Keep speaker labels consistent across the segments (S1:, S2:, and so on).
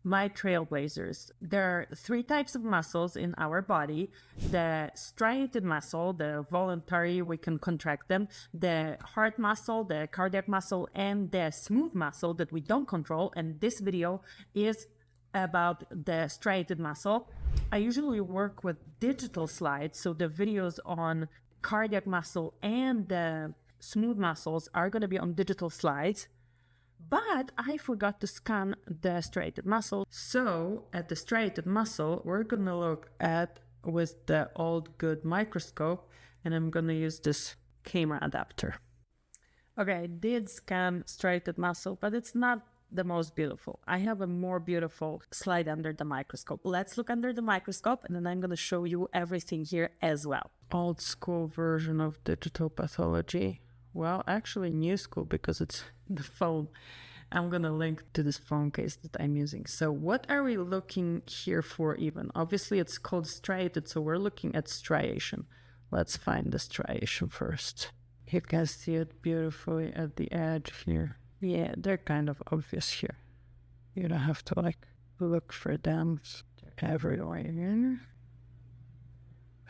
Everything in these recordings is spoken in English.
S1: my trailblazers. There are 3 types of muscles in our body: the striated muscle, the voluntary, we can contract them, the heart muscle, the cardiac muscle, and the smooth muscle that we don't control. And this video is about the striated muscle. I usually work with digital slides, so the videos on cardiac muscle and the smooth muscles are going to be on digital slides. But I forgot to scan the striated muscle. So at the striated muscle, we're going to look at with the old good microscope, and I'm going to use this camera adapter. Okay, I did scan striated muscle, but it's not the most beautiful. I have a more beautiful slide under the microscope. Let's look under the microscope, and then I'm going to show you everything here as well. Old school version of digital pathology. Well, actually new school, because it's the phone. I'm going to link to this phone case that I'm using. So what are we looking here for even? Obviously, it's called striated, so we're looking at striation. Let's find the striation first. You can see it beautifully at the edge here. Yeah, they're kind of obvious here. You don't have to look for them. They're everywhere.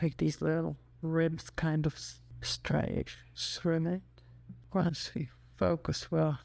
S1: Like these little ribs kind of striations from it. Once we focus well,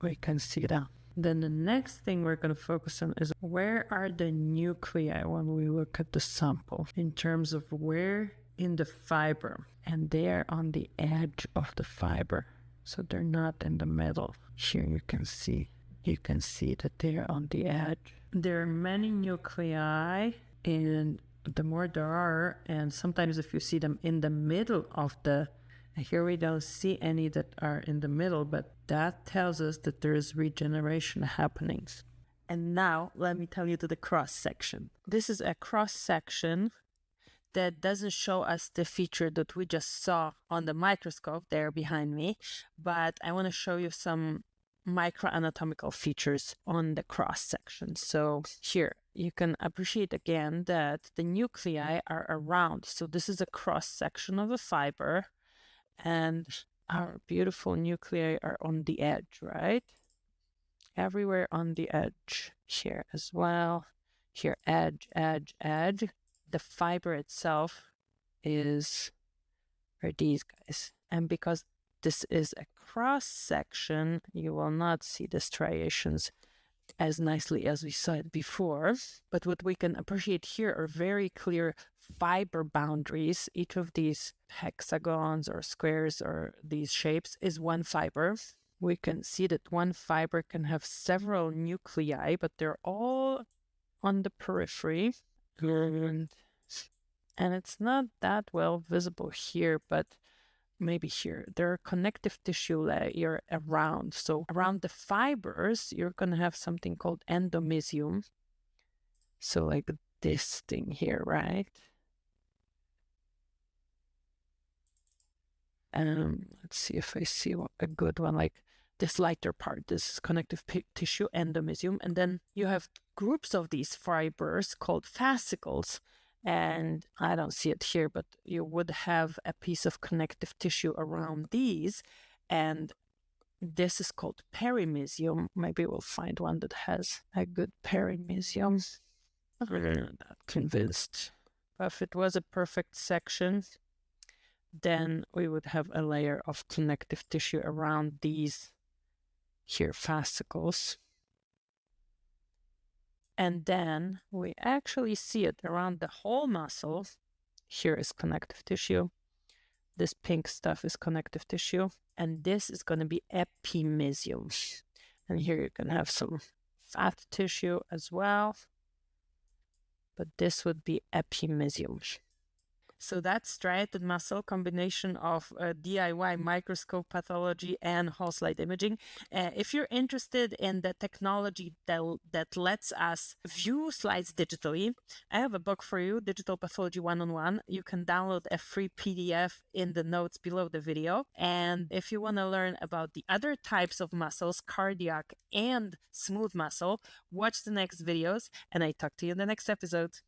S1: we can see them. Then the next thing we're going to focus on is where are the nuclei when we look at the sample in terms of where in the fiber. And they are on the edge of the fiber. So they're not in the middle. Here you can see that they're on the edge. There are many nuclei, and the more there are, and sometimes if you see them in the middle of the, here we don't see any that are in the middle, but that tells us that there is regeneration happening. And now let me tell you to the cross section. This is a cross section that doesn't show us the feature that we just saw on the microscope there behind me, but I want to show you some microanatomical features on the cross section. So here you can appreciate again that the nuclei are around. So this is a cross section of a fiber, and our beautiful nuclei are on the edge, right? Everywhere on the edge. Here as well. Here, edge, edge, edge. The fiber itself are these guys. And because this is a cross section, you will not see the striations as nicely as we saw it before. But what we can appreciate here are very clear fiber boundaries. Each of these hexagons or squares or these shapes is one fiber. We can see that one fiber can have several nuclei, but they're all on the periphery. And it's not that well visible here, but maybe here. There are connective tissue layer around. So around the fibers, you're going to have something called endomysium. So like this thing here, right? Let's see if I see a good one, like this lighter part, this connective tissue, endomysium. And then you have groups of these fibers called fascicles. And I don't see it here, but you would have a piece of connective tissue around these. And this is called perimysium. Maybe we'll find one that has a good perimysium. I'm not convinced. But if it was a perfect section, then we would have a layer of connective tissue around these here fascicles. And then we actually see it around the whole muscle. Here is connective tissue. This pink stuff is connective tissue. And this is going to be epimysium. And here you can have some fat tissue as well. But this would be epimysium. So that's striated muscle, combination of DIY microscope pathology and whole slide imaging. If you're interested in the technology that lets us view slides digitally, I have a book for you, Digital Pathology 1-on-1. You can download a free PDF in the notes below the video. And if you want to learn about the other types of muscles, cardiac and smooth muscle, watch the next videos, and I talk to you in the next episode.